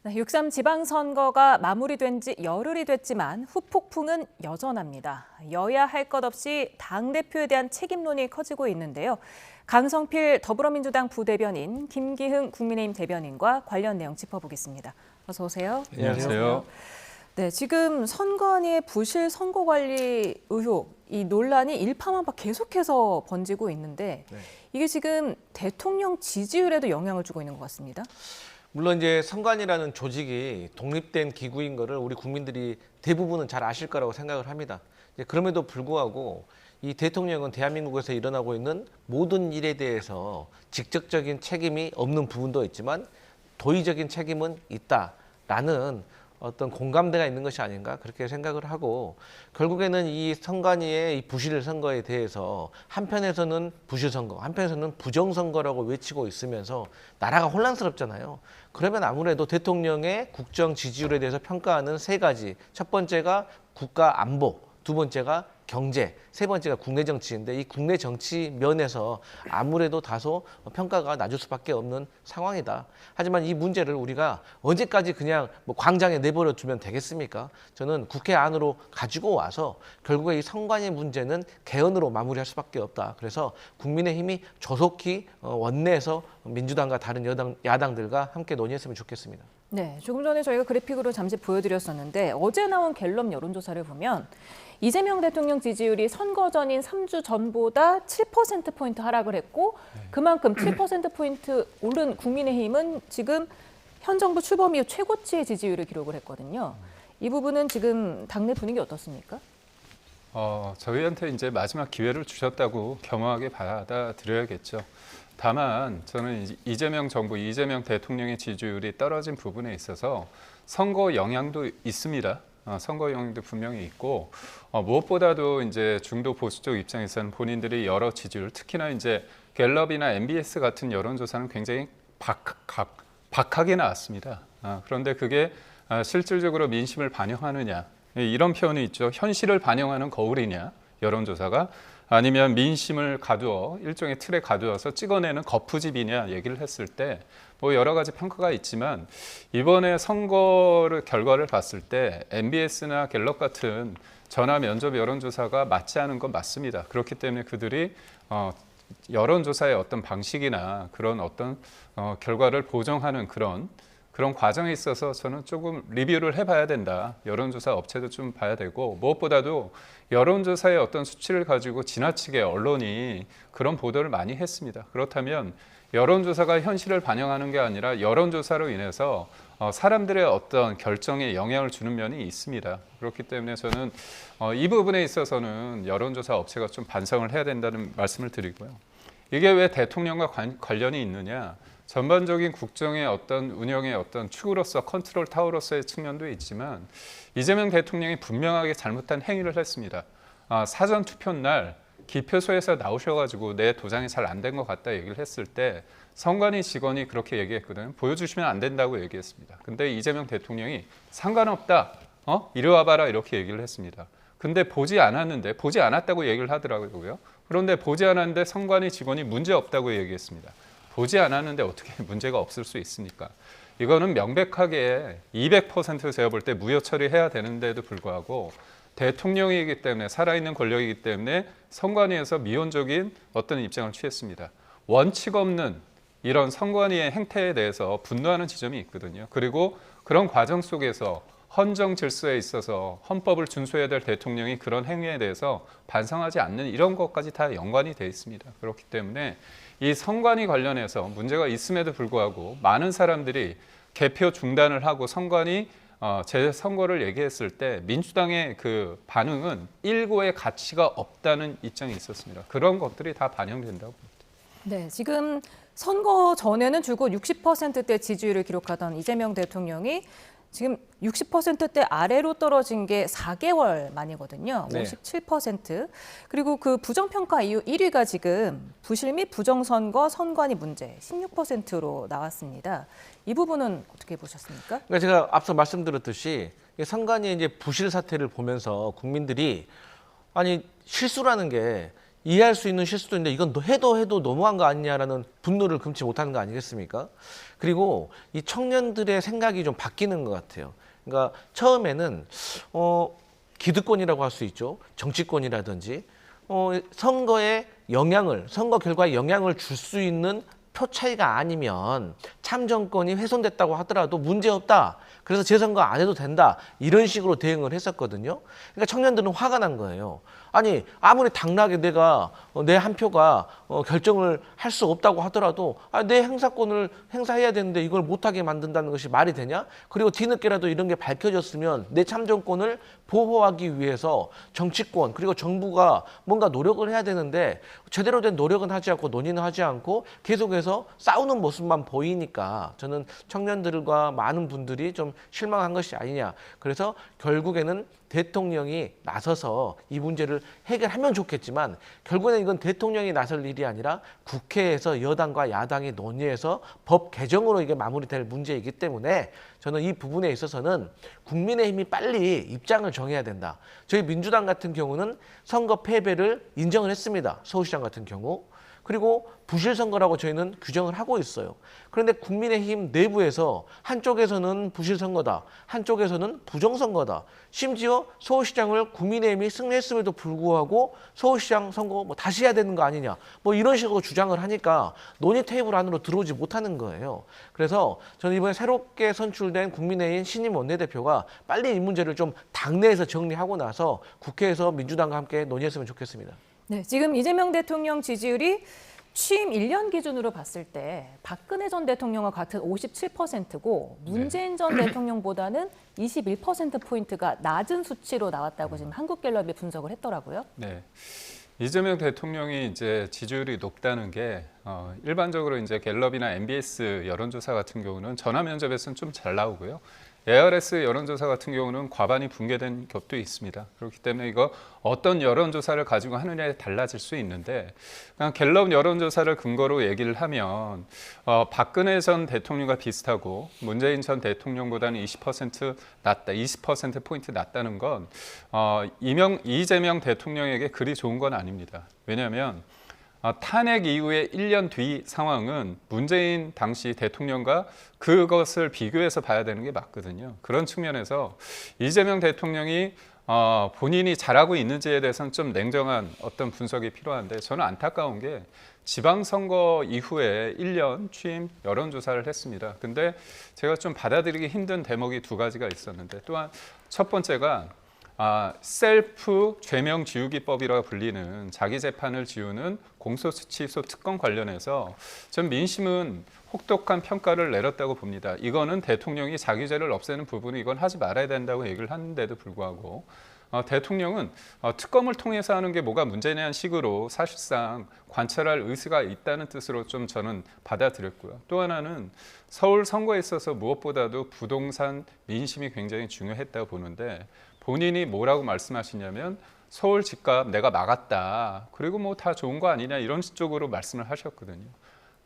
6.3 지방선거가 마무리된 지 열흘이 됐지만 후폭풍은 여전합니다. 여야 할 것 없이 당대표에 대한 책임론이 커지고 있는데요. 강성필 더불어민주당 부대변인, 김기흥 국민의힘 대변인과 관련 내용 짚어보겠습니다. 어서 오세요. 안녕하세요. 네, 지금 선관위의 부실 선거관리 의혹, 이 논란이 일파만파 계속해서 번지고 있는데 이게 지금 대통령 지지율에도 영향을 주고 있는 것 같습니다. 물론 이제 선관위라는 조직이 독립된 기구인 거를 우리 국민들이 대부분은 잘 아실 거라고 생각을 합니다. 그럼에도 불구하고 이 대통령은 대한민국에서 일어나고 있는 모든 일에 대해서 직접적인 책임이 없는 부분도 있지만 도의적인 책임은 있다라는 어떤 공감대가 있는 것이 아닌가 그렇게 생각을 하고, 결국에는 이 선관위의 이 부실 선거에 대해서 한편에서는 부실 선거, 한편에서는 부정 선거라고 외치고 있으면서 나라가 혼란스럽잖아요. 그러면 아무래도 대통령의 국정 지지율에 대해서 평가하는 세 가지, 첫 번째가 국가 안보, 두 번째가 경제, 세 번째가 국내 정치인데, 이 국내 정치 면에서 아무래도 다소 평가가 낮을 수밖에 없는 상황이다. 하지만 이 문제를 우리가 언제까지 그냥 광장에 내버려 두면 되겠습니까? 저는 국회 안으로 가지고 와서 결국에 이 선관위 문제는 개헌으로 마무리할 수밖에 없다. 그래서 국민의힘이 조속히 원내에서 민주당과 다른 야당들과 함께 논의했으면 좋겠습니다. 네, 조금 전에 저희가 그래픽으로 잠시 보여드렸었는데 어제 나온 갤럽 여론조사를 보면 이재명 대통령 지지율이 선거 전인 3주 전보다 7%포인트 하락을 했고, 그만큼 7%포인트 오른 국민의힘은 지금 현 정부 출범 이후 최고치의 지지율을 기록을 했거든요. 이 부분은 지금 당내 분위기 어떻습니까? 저희한테 이제 마지막 기회를 주셨다고 겸허하게 받아들여야겠죠. 다만 저는 이재명 정부, 이재명 대통령의 지지율이 떨어진 부분에 있어서 선거 영향도 있습니다. 선거 영향도 분명히 있고, 무엇보다도 이제 중도 보수 쪽 입장에서는 본인들이 여러 지지율, 특히나 이제 갤럽이나 MBS 같은 여론조사는 굉장히 박하게 나왔습니다. 그런데 그게 실질적으로 민심을 반영하느냐, 이런 표현이 있죠. 현실을 반영하는 거울이냐, 여론조사가, 아니면 민심을 가두어 일종의 틀에 가두어서 찍어내는 거푸집이냐 얘기를 했을 때 뭐 여러 가지 평가가 있지만, 이번에 선거를 결과를 봤을 때 MBS나 갤럽 같은 전화 면접 여론조사가 맞지 않은 건 맞습니다. 그렇기 때문에 그들이 여론조사의 어떤 방식이나 그런 어떤 결과를 보정하는 그런 과정에 있어서 저는 조금 리뷰를 해봐야 된다. 여론조사 업체도 좀 봐야 되고, 무엇보다도 여론조사의 어떤 수치를 가지고 지나치게 언론이 그런 보도를 많이 했습니다. 그렇다면 여론조사가 현실을 반영하는 게 아니라 여론조사로 인해서 사람들의 어떤 결정에 영향을 주는 면이 있습니다. 그렇기 때문에 저는 이 부분에 있어서는 여론조사 업체가 좀 반성을 해야 된다는 말씀을 드리고요. 이게 왜 대통령과 관련이 있느냐? 전반적인 국정의 어떤 운영의 어떤 축으로서 컨트롤 타워로서의 측면도 있지만, 이재명 대통령이 분명하게 잘못한 행위를 했습니다. 사전 투표 날 기표소에서 나오셔가지고 내 도장이 잘 안 된 것 같다 얘기를 했을 때 선관위 직원이 그렇게 얘기했거든요. 보여주시면 안 된다고 얘기했습니다. 근데 이재명 대통령이 상관없다, 이리 와봐라 이렇게 얘기를 했습니다. 근데 보지 않았다고 얘기를 하더라고요. 그런데 보지 않았는데 선관위 직원이 문제 없다고 얘기했습니다. 보지 않았는데 어떻게 문제가 없을 수 있습니까? 이거는 명백하게 200% 제가 볼 때 무효 처리해야 되는데도 불구하고 대통령이기 때문에, 살아있는 권력이기 때문에 선관위에서 미온적인 어떤 입장을 취했습니다. 원칙 없는 이런 선관위의 행태에 대해서 분노하는 지점이 있거든요. 그리고 그런 과정 속에서 헌정 질서에 있어서 헌법을 준수해야 될 대통령이 그런 행위에 대해서 반성하지 않는 이런 것까지 다 연관이 되어 있습니다. 그렇기 때문에 이 선관위 관련해서 문제가 있음에도 불구하고 많은 사람들이 개표 중단을 하고 선관위 재선거를 얘기했을 때 민주당의 그 반응은 일고의 가치가 없다는 입장이 있었습니다. 그런 것들이 다 반영된다고 봅니다. 네, 지금 선거 전에는 줄곧 60%대 지지율을 기록하던 이재명 대통령이 지금 60%대 아래로 떨어진 게 4개월 만이거든요. 네. 57%. 그리고 그 부정평가 이후 1위가 지금 부실 및 부정선거 선관위 문제 16%로 나왔습니다. 이 부분은 어떻게 보셨습니까? 그러니까 제가 앞서 말씀드렸듯이 선관위의 이제 부실 사태를 보면서 국민들이 아니 실수라는 게 이해할 수 있는 실수도 있는데 이건 해도 너무한 거 아니냐라는 분노를 금치 못하는 거 아니겠습니까? 그리고 이 청년들의 생각이 좀 바뀌는 것 같아요. 그러니까 처음에는 기득권이라고 할 수 있죠. 정치권이라든지 선거에 선거 결과에 영향을 줄 수 있는 표 차이가 아니면 참정권이 훼손됐다고 하더라도 문제없다. 그래서 재선거 안 해도 된다. 이런 식으로 대응을 했었거든요. 그러니까 청년들은 화가 난 거예요. 아니 아무리 당락에 내 한 표가 결정을 할 수 없다고 하더라도 내 행사권을 행사해야 되는데 이걸 못하게 만든다는 것이 말이 되냐? 그리고 뒤늦게라도 이런 게 밝혀졌으면 내 참정권을 보호하기 위해서 정치권 그리고 정부가 뭔가 노력을 해야 되는데 제대로 된 노력은 하지 않고 논의는 하지 않고 계속해서 싸우는 모습만 보이니까 저는 청년들과 많은 분들이 좀 실망한 것이 아니냐. 그래서 결국에는 대통령이 나서서 이 문제를 해결하면 좋겠지만 결국에는 이건 대통령이 나설 일이 아니라 국회에서 여당과 야당이 논의해서 법 개정으로 이게 마무리될 문제이기 때문에 저는 이 부분에 있어서는 국민의힘이 빨리 입장을 정해야 된다. 저희 민주당 같은 경우는 선거 패배를 인정을 했습니다. 서울시장 같은 경우. 그리고 부실선거라고 저희는 규정을 하고 있어요. 그런데 국민의힘 내부에서 한쪽에서는 부실선거다. 한쪽에서는 부정선거다. 심지어 서울시장을 국민의힘이 승리했음에도 불구하고 서울시장 선거 다시 해야 되는 거 아니냐. 이런 식으로 주장을 하니까 논의 테이블 안으로 들어오지 못하는 거예요. 그래서 저는 이번에 새롭게 선출된 국민의힘 신임 원내대표가 빨리 이 문제를 좀 당내에서 정리하고 나서 국회에서 민주당과 함께 논의했으면 좋겠습니다. 네, 지금 이재명 대통령 지지율이 취임 1년 기준으로 봤을 때 박근혜 전 대통령과 같은 57%고 문재인 전 대통령보다는 21%포인트가 낮은 수치로 나왔다고 지금 한국갤럽이 분석을 했더라고요. 네. 이재명 대통령이 이제 지지율이 높다는 게 일반적으로 이제 갤럽이나 MBS 여론조사 같은 경우는 전화 면접에서는 좀 잘 나오고요. ARS 여론조사 같은 경우는 과반이 붕괴된 것도 있습니다. 그렇기 때문에 이거 어떤 여론조사를 가지고 하느냐에 달라질 수 있는데 그냥 갤럽 여론조사를 근거로 얘기를 하면 박근혜 전 대통령과 비슷하고 문재인 전 대통령보다는 20% 낮다, 20%포인트 낮다는 건 이재명 대통령에게 그리 좋은 건 아닙니다. 왜냐하면 탄핵 이후에 1년 뒤 상황은 문재인 당시 대통령과 그것을 비교해서 봐야 되는 게 맞거든요. 그런 측면에서 이재명 대통령이 본인이 잘하고 있는지에 대해서는 좀 냉정한 어떤 분석이 필요한데 저는 안타까운 게 지방선거 이후에 1년 취임 여론조사를 했습니다. 근데 제가 좀 받아들이기 힘든 대목이 두 가지가 있었는데 또한 첫 번째가 셀프 죄명 지우기법이라고 불리는 자기 재판을 지우는 공소시효 특권 관련해서 전 민심은 혹독한 평가를 내렸다고 봅니다. 이거는 대통령이 자기 죄를 없애는 부분은 이건 하지 말아야 된다고 얘기를 하는데도 불구하고 대통령은 특검을 통해서 하는 게 뭐가 문제냐는 식으로 사실상 관찰할 의지가 있다는 뜻으로 좀 저는 받아들였고요. 또 하나는 서울 선거에 있어서 무엇보다도 부동산 민심이 굉장히 중요했다고 보는데 본인이 뭐라고 말씀하시냐면 서울 집값 내가 막았다. 그리고 뭐 다 좋은 거 아니냐 이런 쪽으로 말씀을 하셨거든요.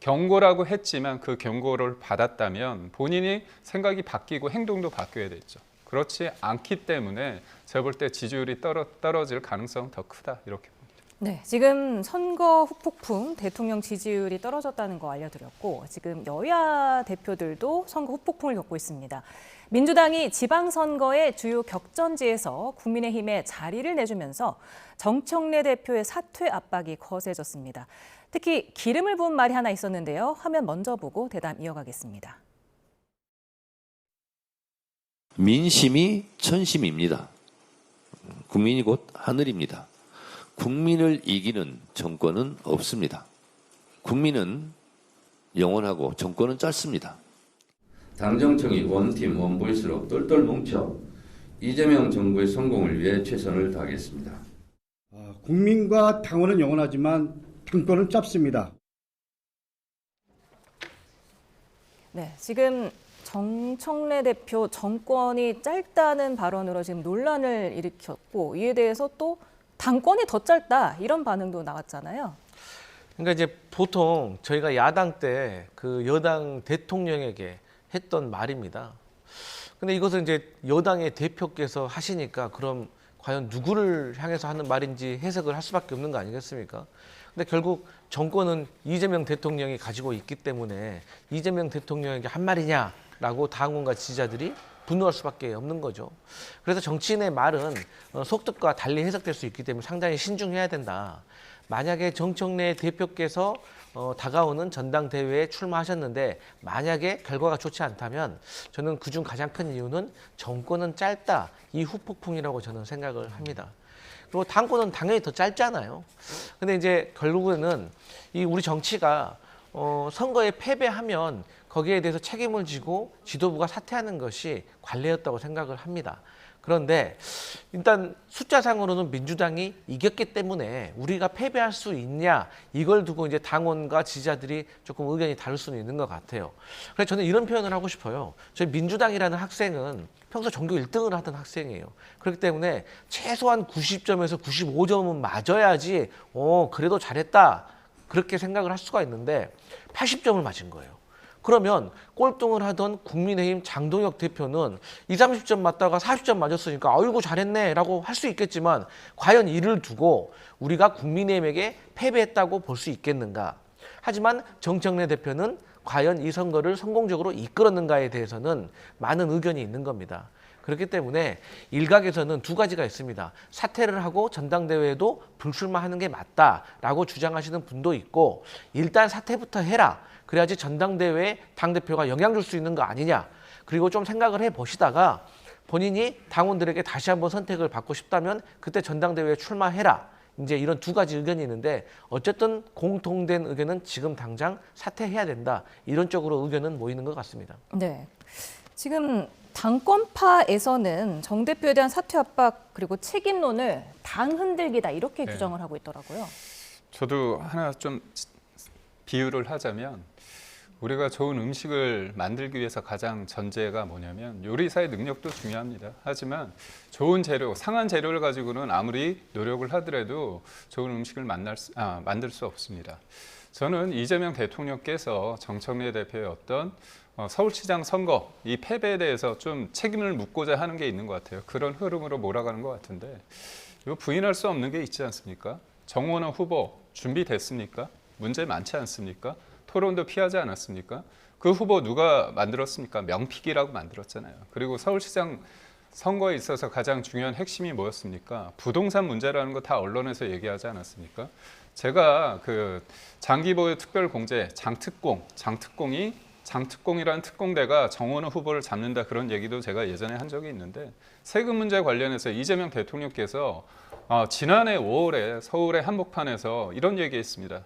경고라고 했지만 그 경고를 받았다면 본인이 생각이 바뀌고 행동도 바뀌어야 됐죠. 그렇지 않기 때문에 제가 볼 때 지지율이 떨어질 가능성은 더 크다 이렇게 봅니다. 네, 지금 선거 후폭풍 대통령 지지율이 떨어졌다는 거 알려드렸고 지금 여야 대표들도 선거 후폭풍을 겪고 있습니다. 민주당이 지방선거의 주요 격전지에서 국민의힘에 자리를 내주면서 정청래 대표의 사퇴 압박이 거세졌습니다. 특히 기름을 부은 말이 하나 있었는데요. 화면 먼저 보고 대담 이어가겠습니다. 민심이 천심입니다. 국민이 곧 하늘입니다. 국민을 이기는 정권은 없습니다. 국민은 영원하고 정권은 짧습니다. 당정청이 원팀 원보이스로 똘똘 뭉쳐 이재명 정부의 성공을 위해 최선을 다하겠습니다. 국민과 당원은 영원하지만 당권은 짧습니다. 네, 지금 정청래 대표 정권이 짧다는 발언으로 지금 논란을 일으켰고 이에 대해서 또 당권이 더 짧다 이런 반응도 나왔잖아요. 그러니까 이제 보통 저희가 야당 때 그 여당 대통령에게 했던 말입니다. 근데 이것을 이제 여당의 대표께서 하시니까 그럼 과연 누구를 향해서 하는 말인지 해석을 할 수밖에 없는 거 아니겠습니까? 근데 결국 정권은 이재명 대통령이 가지고 있기 때문에 이재명 대통령에게 한 말이냐라고 당원과 지지자들이 분노할 수밖에 없는 거죠. 그래서 정치인의 말은 속뜻과 달리 해석될 수 있기 때문에 상당히 신중해야 된다. 만약에 정청래 대표께서 다가오는 전당대회에 출마하셨는데 만약에 결과가 좋지 않다면 저는 그중 가장 큰 이유는 정권은 짧다. 이 후폭풍이라고 저는 생각을 합니다. 그리고 당권은 당연히 더 짧잖아요. 근데 이제 결국에는 이 우리 정치가 선거에 패배하면 거기에 대해서 책임을 지고 지도부가 사퇴하는 것이 관례였다고 생각을 합니다. 그런데 일단 숫자상으로는 민주당이 이겼기 때문에 우리가 패배할 수 있냐 이걸 두고 이제 당원과 지지자들이 조금 의견이 다를 수는 있는 것 같아요. 그래서 저는 이런 표현을 하고 싶어요. 저희 민주당이라는 학생은 평소 전교 1등을 하던 학생이에요. 그렇기 때문에 최소한 90점에서 95점은 맞아야지 그래도 잘했다 그렇게 생각을 할 수가 있는데 80점을 맞은 거예요. 그러면 꼴등을 하던 국민의힘 장동혁 대표는 20, 30점 맞다가 40점 맞았으니까 아이고 잘했네 라고 할 수 있겠지만 과연 이를 두고 우리가 국민의힘에게 패배했다고 볼 수 있겠는가. 하지만 정청래 대표는 과연 이 선거를 성공적으로 이끌었는가에 대해서는 많은 의견이 있는 겁니다. 그렇기 때문에 일각에서는 두 가지가 있습니다. 사퇴를 하고 전당대회에도 불출마하는 게 맞다라고 주장하시는 분도 있고 일단 사퇴부터 해라. 그래야지 전당대회에 당대표가 영향 줄 수 있는 거 아니냐. 그리고 좀 생각을 해보시다가 본인이 당원들에게 다시 한번 선택을 받고 싶다면 그때 전당대회에 출마해라. 이제 이런 두 가지 의견이 있는데 어쨌든 공통된 의견은 지금 당장 사퇴해야 된다. 이런 쪽으로 의견은 모이는 것 같습니다. 네. 지금 당권파에서는 정 대표에 대한 사퇴 압박 그리고 책임론을 당 흔들기다 이렇게 네. 규정을 하고 있더라고요. 저도 하나 좀 비유를 하자면 우리가 좋은 음식을 만들기 위해서 가장 전제가 뭐냐면 요리사의 능력도 중요합니다. 하지만 좋은 재료, 상한 재료를 가지고는 아무리 노력을 하더라도 좋은 음식을 만들 수 없습니다. 저는 이재명 대통령께서 정청래 대표의 어떤 서울시장 선거 이 패배에 대해서 좀 책임을 묻고자 하는 게 있는 것 같아요. 그런 흐름으로 몰아가는 것 같은데 이거 부인할 수 없는 게 있지 않습니까? 정원호 후보 준비됐습니까? 문제 많지 않습니까? 토론도 피하지 않았습니까? 그 후보 누가 만들었습니까? 명픽이라고 만들었잖아요. 그리고 서울시장 선거에 있어서 가장 중요한 핵심이 뭐였습니까? 부동산 문제라는 거 다 언론에서 얘기하지 않았습니까? 제가 그 장기보유 특별공제 장특공이라는 특공대가 정원호 후보를 잡는다 그런 얘기도 제가 예전에 한 적이 있는데 세금 문제 관련해서 이재명 대통령께서 지난해 5월에 서울의 한복판에서 이런 얘기했습니다.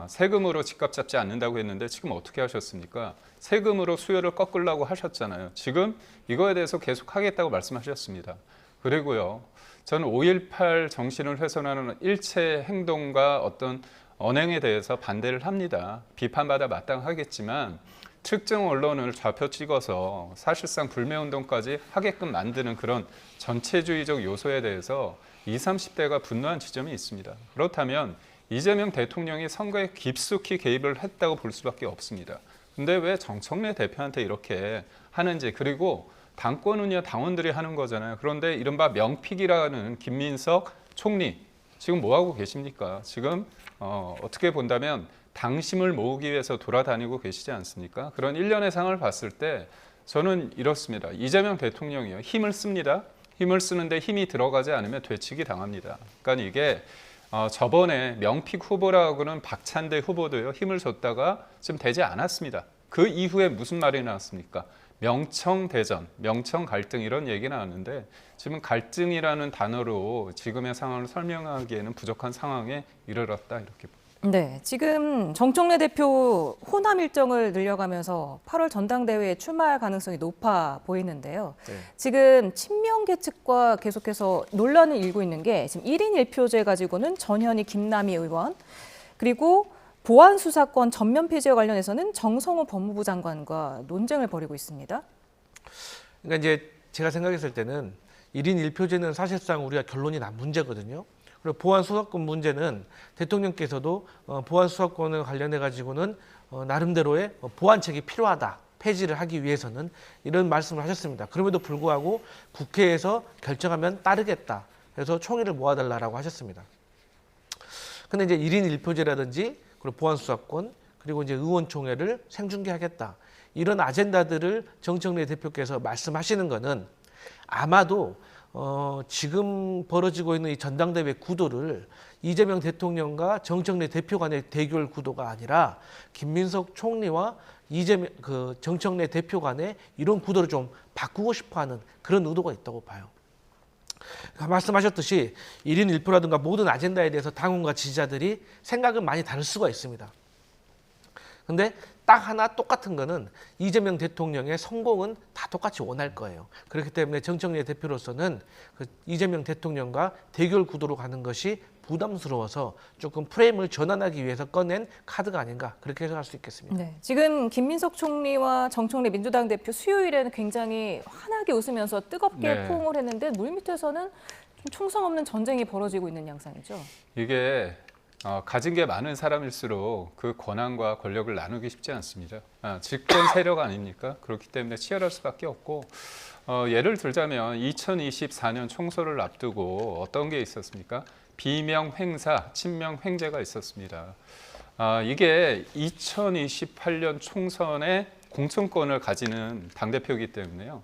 세금으로 집값 잡지 않는다고 했는데 지금 어떻게 하셨습니까? 세금으로 수요를 꺾으려고 하셨잖아요. 지금 이거에 대해서 계속 하겠다고 말씀하셨습니다. 그리고요, 저는 5.18 정신을 훼손하는 일체 행동과 어떤 언행에 대해서 반대를 합니다. 비판받아 마땅하겠지만 특정 언론을 좌표 찍어서 사실상 불매운동까지 하게끔 만드는 그런 전체주의적 요소에 대해서 20, 30대가 분노한 지점이 있습니다. 그렇다면 이재명 대통령이 선거에 깊숙이 개입을 했다고 볼 수밖에 없습니다. 근데 왜 정청래 대표한테 이렇게 하는지, 그리고 당권은요 당원들이 하는 거잖아요. 그런데 이른바 명픽이라는 김민석 총리 지금 뭐 하고 계십니까? 지금 어떻게 본다면 당심을 모으기 위해서 돌아다니고 계시지 않습니까? 그런 일련의 상황을 봤을 때 저는 이렇습니다. 이재명 대통령이요 힘을 씁니다. 힘을 쓰는데 힘이 들어가지 않으면 되치기 당합니다. 그러니까 이게 저번에 명픽 후보라고는 박찬대 후보도요 힘을 줬다가 지금 되지 않았습니다. 그 이후에 무슨 말이 나왔습니까? 명청대전, 명청 갈등 이런 얘기 나왔는데 지금 갈등이라는 단어로 지금의 상황을 설명하기에는 부족한 상황에 이르렀다 이렇게 봅니다. 네, 지금 정청래 대표 호남 일정을 늘려가면서 8월 전당대회에 출마할 가능성이 높아 보이는데요. 네. 지금 친명계 측과 계속해서 논란을 일고 있는 게 지금 1인 1표제 가지고는 전현희 김남희 의원, 그리고 보안 수사권 전면 폐지와 관련해서는 정성호 법무부 장관과 논쟁을 벌이고 있습니다. 그러니까 이제 제가 생각했을 때는 1인 1표제는 사실상 우리가 결론이 난 문제거든요. 그리고 보안 수사권 문제는 대통령께서도 보안 수사권을 관련해 가지고는 나름대로의 보완책이 필요하다. 폐지를 하기 위해서는 이런 말씀을 하셨습니다. 그럼에도 불구하고 국회에서 결정하면 따르겠다. 그래서 총의를 모아달라고 하셨습니다. 근데 이제 1인 1표제라든지 그리고 보안수사권 그리고 이제 의원총회를 생중계하겠다. 이런 아젠다들을 정청래 대표께서 말씀하시는 거는 아마도 지금 벌어지고 있는 이 전당대회 구도를 이재명 대통령과 정청래 대표 간의 대결 구도가 아니라 김민석 총리와 정청래 대표 간의 이런 구도를 좀 바꾸고 싶어하는 그런 의도가 있다고 봐요. 말씀하셨듯이 1인 1표라든가 모든 아젠다에 대해서 당원과 지지자들이 생각은 많이 다를 수가 있습니다. 근데 딱 하나 똑같은 거는 이재명 대통령의 성공은 다 똑같이 원할 거예요. 그렇기 때문에 정청래 대표로서는 그 이재명 대통령과 대결 구도로 가는 것이 부담스러워서 조금 프레임을 전환하기 위해서 꺼낸 카드가 아닌가 그렇게 해석할 수 있겠습니다. 네, 지금 김민석 총리와 정청래 민주당 대표 수요일에는 굉장히 환하게 웃으면서 뜨겁게 네. 포옹을 했는데 물밑에서는 좀 총성 없는 전쟁이 벌어지고 있는 양상이죠. 이게 가진 게 많은 사람일수록 그 권한과 권력을 나누기 쉽지 않습니다. 집권 세력 아닙니까? 그렇기 때문에 치열할 수밖에 없고 예를 들자면 2024년 총선을 앞두고 어떤 게 있었습니까? 비명 횡사, 친명 횡재가 있었습니다. 이게 2028년 총선의 공천권을 가지는 당대표이기 때문에요.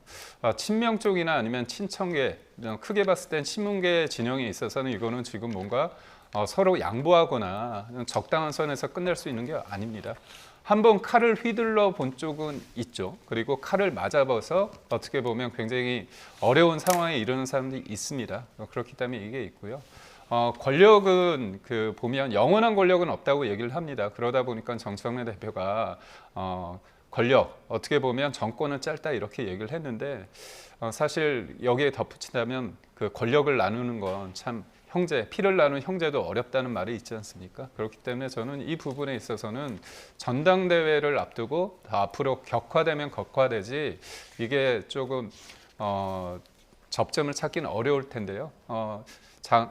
친명 쪽이나 아니면 친청계, 크게 봤을 땐 친문계 진영에 있어서는 이거는 지금 뭔가 서로 양보하거나 적당한 선에서 끝낼 수 있는 게 아닙니다. 한번 칼을 휘둘러 본 쪽은 있죠. 그리고 칼을 맞아봐서 어떻게 보면 굉장히 어려운 상황에 이르는 사람들이 있습니다. 그렇기 때문에 이게 있고요. 권력은 보면 영원한 권력은 없다고 얘기를 합니다. 그러다 보니까 정청래 대표가 권력, 어떻게 보면 정권은 짧다 이렇게 얘기를 했는데 사실 여기에 덧붙인다면 그 권력을 나누는 건 참 형제, 피를 나눈 형제도 어렵다는 말이 있지 않습니까? 그렇기 때문에 저는 이 부분에 있어서는 전당대회를 앞두고 앞으로 격화되면 격화되지 이게 조금 접점을 찾기는 어려울 텐데요.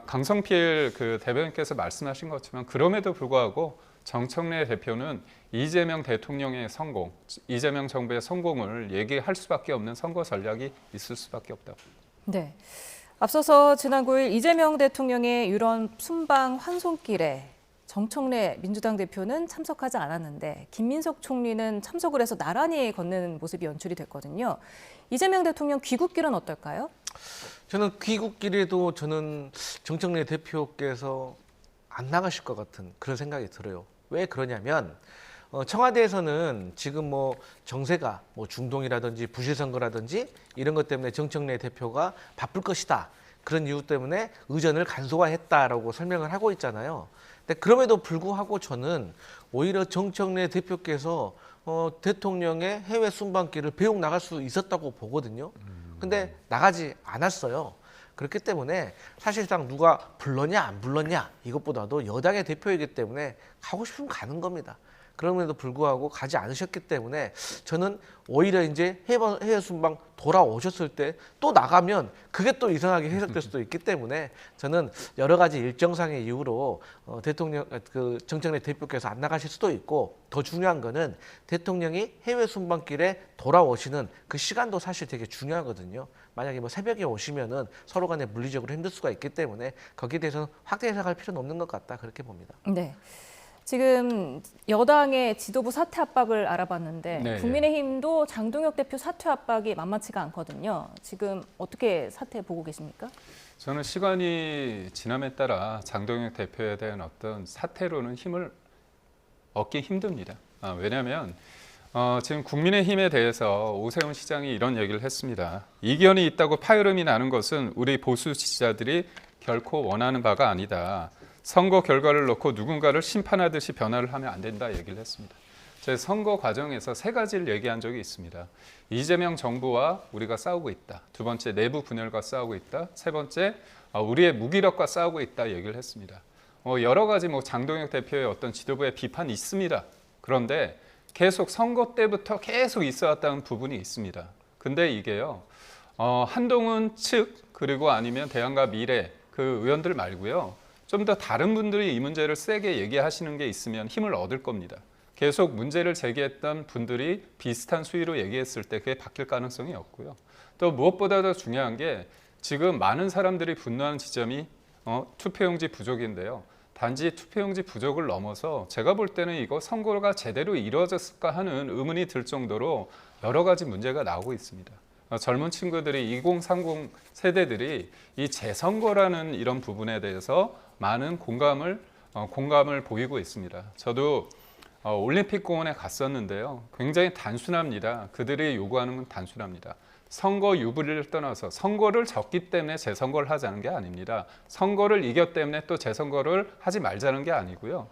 강성필 대변인께서 말씀하신 것처럼 그럼에도 불구하고 정청래 대표는 이재명 대통령의 성공, 이재명 정부의 성공을 얘기할 수밖에 없는 선거 전략이 있을 수밖에 없다고. 네. 앞서서 지난 9일 이재명 대통령의 유언 순방 환송길에 정청래 민주당 대표는 참석하지 않았는데 김민석 총리는 참석을 해서 나란히 걷는 모습이 연출이 됐거든요. 이재명 대통령 귀국길은 어떨까요? 저는 귀국길에도 정청래 대표께서 안 나가실 것 같은 그런 생각이 들어요. 왜 그러냐면 청와대에서는 지금 정세가 중동이라든지 부실선거라든지 이런 것 때문에 정청래 대표가 바쁠 것이다. 그런 이유 때문에 의전을 간소화했다라고 설명을 하고 있잖아요. 근데 그럼에도 불구하고 저는 오히려 정청래 대표께서 대통령의 해외 순방길을 배웅 나갈 수 있었다고 보거든요. 근데 나가지 않았어요. 그렇기 때문에 사실상 누가 불렀냐 안 불렀냐 이것보다도 여당의 대표이기 때문에 가고 싶으면 가는 겁니다. 그럼에도 불구하고 가지 않으셨기 때문에 저는 오히려 이제 해외 순방 돌아오셨을 때 또 나가면 그게 또 이상하게 해석될 수도 있기 때문에 저는 여러 가지 일정상의 이유로 정청래 대표께서 안 나가실 수도 있고 더 중요한 거는 대통령이 해외 순방길에 돌아오시는 그 시간도 사실 되게 중요하거든요. 만약에 새벽에 오시면은 서로 간에 물리적으로 힘들 수가 있기 때문에 거기에 대해서는 확대 해석할 필요는 없는 것 같다 그렇게 봅니다. 네. 지금 여당의 지도부 사퇴 압박을 알아봤는데 네, 국민의힘도 장동혁 대표 사퇴 압박이 만만치가 않거든요. 지금 어떻게 사퇴 보고 계십니까? 저는 시간이 지남에 따라 장동혁 대표에 대한 어떤 사퇴로는 힘을 얻기 힘듭니다. 왜냐하면 지금 국민의힘에 대해서 오세훈 시장이 이런 얘기를 했습니다. 이견이 있다고 파열음이 나는 것은 우리 보수 지지자들이 결코 원하는 바가 아니다. 선거 결과를 놓고 누군가를 심판하듯이 변화를 하면 안 된다 얘기를 했습니다. 제 선거 과정에서 세 가지를 얘기한 적이 있습니다. 이재명 정부와 우리가 싸우고 있다. 두 번째, 내부 분열과 싸우고 있다. 세 번째, 우리의 무기력과 싸우고 있다 얘기를 했습니다. 여러 가지 장동혁 대표의 어떤 지도부의 비판이 있습니다. 그런데 계속 선거 때부터 계속 있어왔다는 부분이 있습니다. 근데 이게요, 한동훈 측 그리고 아니면 대안과 미래 그 의원들 말고요. 좀 더 다른 분들이 이 문제를 세게 얘기하시는 게 있으면 힘을 얻을 겁니다. 계속 문제를 제기했던 분들이 비슷한 수위로 얘기했을 때 그게 바뀔 가능성이 없고요. 또 무엇보다 더 중요한 게 지금 많은 사람들이 분노하는 지점이 투표용지 부족인데요. 단지 투표용지 부족을 넘어서 제가 볼 때는 이거 선거가 제대로 이루어졌을까 하는 의문이 들 정도로 여러 가지 문제가 나오고 있습니다. 젊은 친구들이 2030 세대들이 이 재선거라는 이런 부분에 대해서 많은 공감을 보이고 있습니다. 저도 올림픽 공원에 갔었는데요. 굉장히 단순합니다. 그들이 요구하는 건 단순합니다. 선거 유불리를 떠나서 선거를 졌기 때문에 재선거를 하자는 게 아닙니다. 선거를 이겼기 때문에 또 재선거를 하지 말자는 게 아니고요.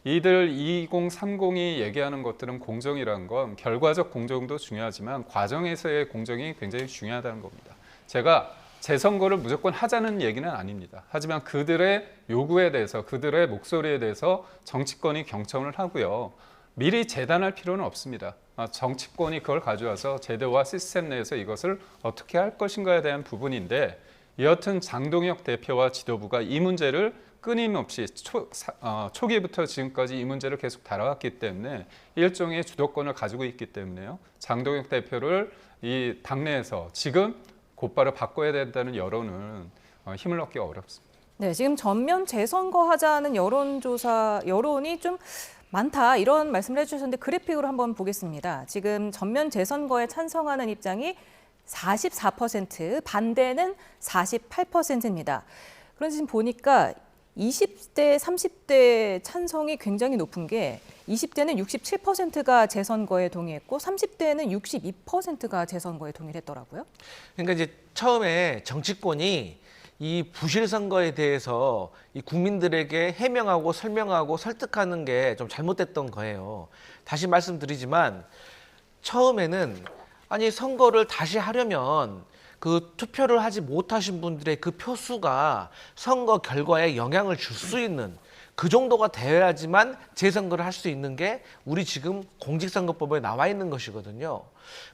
이들 2030이 얘기하는 것들은 공정이라는 건 결과적 공정도 중요하지만 과정에서의 공정이 굉장히 중요하다는 겁니다. 제가 재선거를 무조건 하자는 얘기는 아닙니다. 하지만 그들의 요구에 대해서 그들의 목소리에 대해서 정치권이 경청을 하고요. 미리 재단할 필요는 없습니다. 정치권이 그걸 가져와서 제도와 시스템 내에서 이것을 어떻게 할 것인가에 대한 부분인데 여하튼 장동혁 대표와 지도부가 이 문제를 끊임없이 초기부터 지금까지 이 문제를 계속 다뤄왔기 때문에 일종의 주도권을 가지고 있기 때문에요. 장동혁 대표를 이 당내에서 지금 곧바로 바꿔야 된다는 여론은 힘을 얻기가 어렵습니다. 네, 지금 전면 재선거 하자는 여론이 좀 많다 이런 말씀을 해주셨는데 그래픽으로 한번 보겠습니다. 지금 전면 재선거에 찬성하는 입장이 44%, 반대는 48%입니다. 그런데 지금 보니까 20대, 30대 찬성이 굉장히 높은 게 20대는 67%가 재선거에 동의했고 30대는 62%가 재선거에 동의를 했더라고요. 그러니까 이제 처음에 정치권이 이 부실 선거에 대해서 이 국민들에게 해명하고 설명하고 설득하는 게 좀 잘못됐던 거예요. 다시 말씀드리지만 처음에는 아니 선거를 다시 하려면 그 투표를 하지 못하신 분들의 그 표수가 선거 결과에 영향을 줄 수 있는 그 정도가 돼야지만 재선거를 할 수 있는 게 우리 지금 공직선거법에 나와 있는 것이거든요.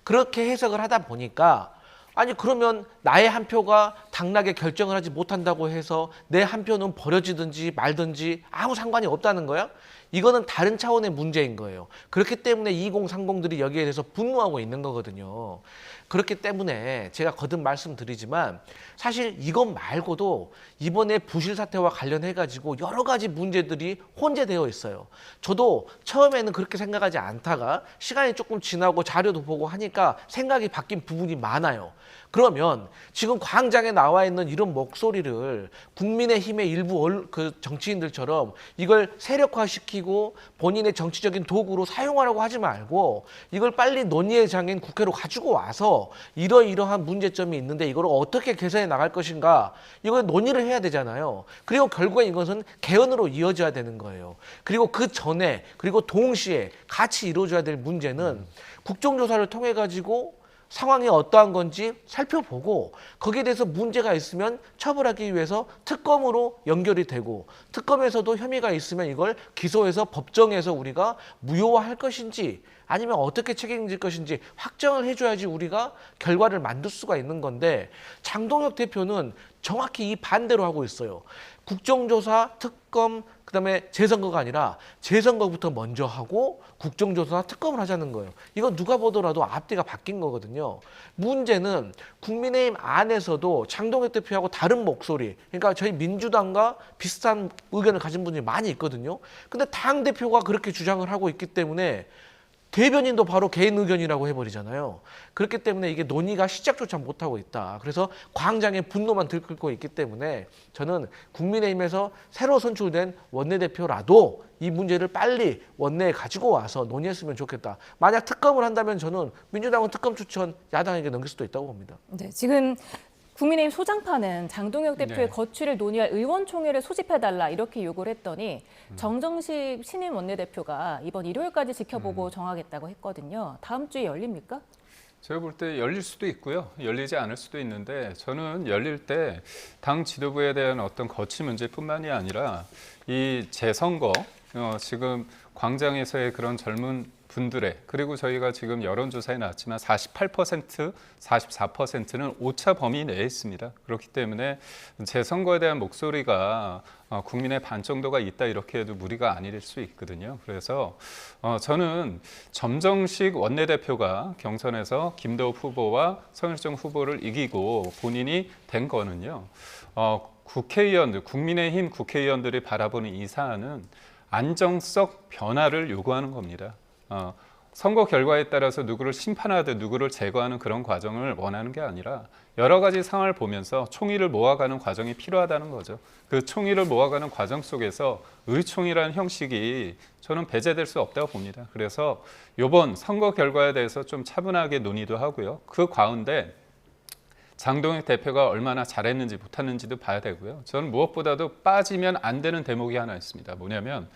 그렇게 해석을 하다 보니까 아니 그러면 나의 한 표가 당락에 결정을 하지 못한다고 해서 내 한 표는 버려지든지 말든지 아무 상관이 없다는 거야? 이거는 다른 차원의 문제인 거예요. 그렇기 때문에 2030들이 여기에 대해서 분노하고 있는 거거든요. 그렇기 때문에 제가 거듭 말씀드리지만 사실 이것 말고도 이번에 부실 사태와 관련해가지고 여러 가지 문제들이 혼재되어 있어요. 저도 처음에는 그렇게 생각하지 않다가 시간이 조금 지나고 자료도 보고 하니까 생각이 바뀐 부분이 많아요. 그러면 지금 광장에 나와 있는 이런 목소리를 국민의힘의 일부 그 정치인들처럼 이걸 세력화시키고 본인의 정치적인 도구로 사용하라고 하지 말고 이걸 빨리 논의의 장인 국회로 가지고 와서 이러이러한 문제점이 있는데 이걸 어떻게 개선해 나갈 것인가 이걸 논의를 해야 되잖아요. 그리고 결국에 이것은 개헌으로 이어져야 되는 거예요. 그리고 그 전에 그리고 동시에 같이 이루어져야 될 문제는 국정조사를 통해 가지고 상황이 어떠한 건지 살펴보고 거기에 대해서 문제가 있으면 처벌하기 위해서 특검으로 연결이 되고 특검에서도 혐의가 있으면 이걸 기소해서 법정에서 우리가 무효화할 것인지 아니면 어떻게 책임질 것인지 확정을 해줘야지 우리가 결과를 만들 수가 있는 건데 장동혁 대표는 정확히 이 반대로 하고 있어요. 국정조사, 특검, 그다음에 재선거가 아니라 재선거부터 먼저 하고 국정조사나 특검을 하자는 거예요. 이거 누가 보더라도 앞뒤가 바뀐 거거든요. 문제는 국민의힘 안에서도 장동혁 대표하고 다른 목소리, 그러니까 저희 민주당과 비슷한 의견을 가진 분들이 많이 있거든요. 근데 당대표가 그렇게 주장을 하고 있기 때문에 대변인도 바로 개인 의견이라고 해버리잖아요. 그렇기 때문에 이게 논의가 시작조차 못하고 있다. 그래서 광장에 분노만 들끓고 있기 때문에 저는 국민의힘에서 새로 선출된 원내대표라도 이 문제를 빨리 원내에 가지고 와서 논의했으면 좋겠다. 만약 특검을 한다면 저는 민주당은 특검 추천 야당에게 넘길 수도 있다고 봅니다. 네, 지금 국민의힘 소장파는 장동혁 대표의 거취를 논의할 의원총회를 소집해달라 이렇게 요구를 했더니 정정식 신임 원내대표가 이번 일요일까지 지켜보고 정하겠다고 했거든요. 다음 주에 열립니까? 제가 볼 때 열릴 수도 있고요. 열리지 않을 수도 있는데 저는 열릴 때 당 지도부에 대한 어떤 거취 문제뿐만이 아니라 이 재선거 지금 광장에서의 그런 젊은 분들의 그리고 저희가 지금 여론조사에 나왔지만 48%, 44%는 오차 범위 내에 있습니다. 그렇기 때문에 재선거에 대한 목소리가 국민의 반 정도가 있다 이렇게 해도 무리가 아닐 수 있거든요. 그래서 저는 점정식 원내대표가 경선에서 김도읍 후보와 성일종 후보를 이기고 본인이 된 거는요. 국회의원들, 국민의힘 국회의원들이 바라보는 이 사안은 안정적 변화를 요구하는 겁니다. 선거 결과에 따라서 누구를 심판하듯 누구를 제거하는 그런 과정을 원하는 게 아니라 여러 가지 상황을 보면서 총의를 모아가는 과정이 필요하다는 거죠. 그 총의를 모아가는 과정 속에서 의총이라는 형식이 저는 배제될 수 없다고 봅니다. 그래서 이번 선거 결과에 대해서 좀 차분하게 논의도 하고요. 그 가운데 장동혁 대표가 얼마나 잘했는지 못했는지도 봐야 되고요. 저는 무엇보다도 빠지면 안 되는 대목이 하나 있습니다. 뭐냐면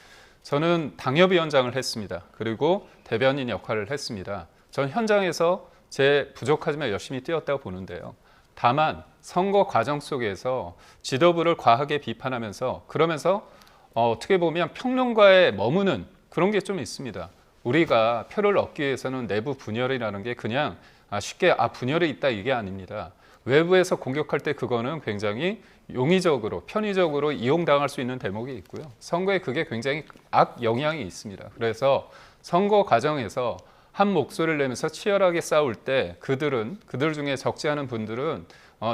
저는 당협위원장을 했습니다. 그리고 대변인 역할을 했습니다. 전 현장에서 제 부족하지만 열심히 뛰었다고 보는데요. 다만 선거 과정 속에서 지도부를 과하게 비판하면서 그러면서 어떻게 보면 평론가에 머무는 그런 게 좀 있습니다. 우리가 표를 얻기 위해서는 내부 분열이라는 게 그냥 쉽게 분열이 있다 이게 아닙니다. 외부에서 공격할 때 그거는 굉장히 용의적으로 편의적으로 이용당할 수 있는 대목이 있고요. 선거에 그게 굉장히 악영향이 있습니다. 그래서 선거 과정에서 한 목소리를 내면서 치열하게 싸울 때 그들 중에 적지 않은 분들은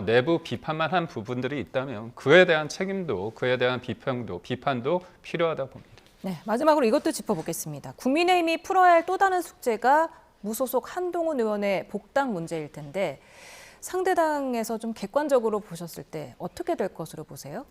내부 비판만 한 부분들이 있다면 그에 대한 책임도 그에 대한 비판도 필요하다 봅니다. 네, 마지막으로 이것도 짚어보겠습니다. 국민의힘이 풀어야 할 또 다른 숙제가 무소속 한동훈 의원의 복당 문제일 텐데 상대당에서 좀 객관적으로 보셨을 때 어떻게 될 것으로 보세요?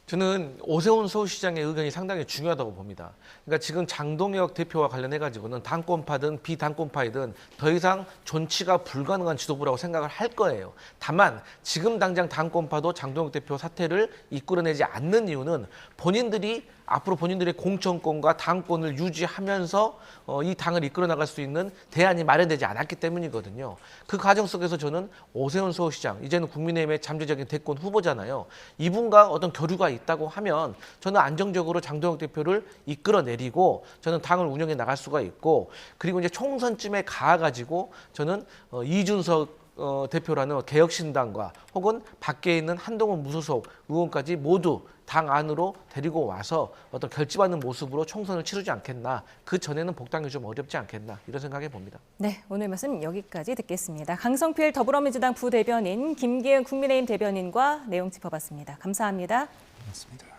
저는 오세훈 서울시장의 의견이 상당히 중요하다고 봅니다. 그러니까 지금 장동혁 대표와 관련해가지고는 당권파든 비당권파이든 더 이상 존치가 불가능한 지도부라고 생각을 할 거예요. 다만 지금 당장 당권파도 장동혁 대표 사퇴를 이끌어내지 않는 이유는 본인들이 앞으로 본인들의 공천권과 당권을 유지하면서 이 당을 이끌어 나갈 수 있는 대안이 마련되지 않았기 때문이거든요. 그 과정 속에서 저는 오세훈 서울시장, 이제는 국민의힘의 잠재적인 대권 후보잖아요. 이분과 어떤 교류가 있다고 하면 저는 안정적으로 장동혁 대표를 이끌어내리고 저는 당을 운영해 나갈 수가 있고 그리고 이제 총선쯤에 가가지고 저는 이준석 대표라는 개혁신당과 혹은 밖에 있는 한동훈 무소속 의원까지 모두 당 안으로 데리고 와서 어떤 결집하는 모습으로 총선을 치르지 않겠나. 그 전에는 복당이 좀 어렵지 않겠나. 이런 생각해 봅니다. 네, 오늘 말씀 여기까지 듣겠습니다. 강성필 더불어민주당 부대변인, 김기은 국민의힘 대변인과 내용 짚어봤습니다. 감사합니다. 고맙습니다.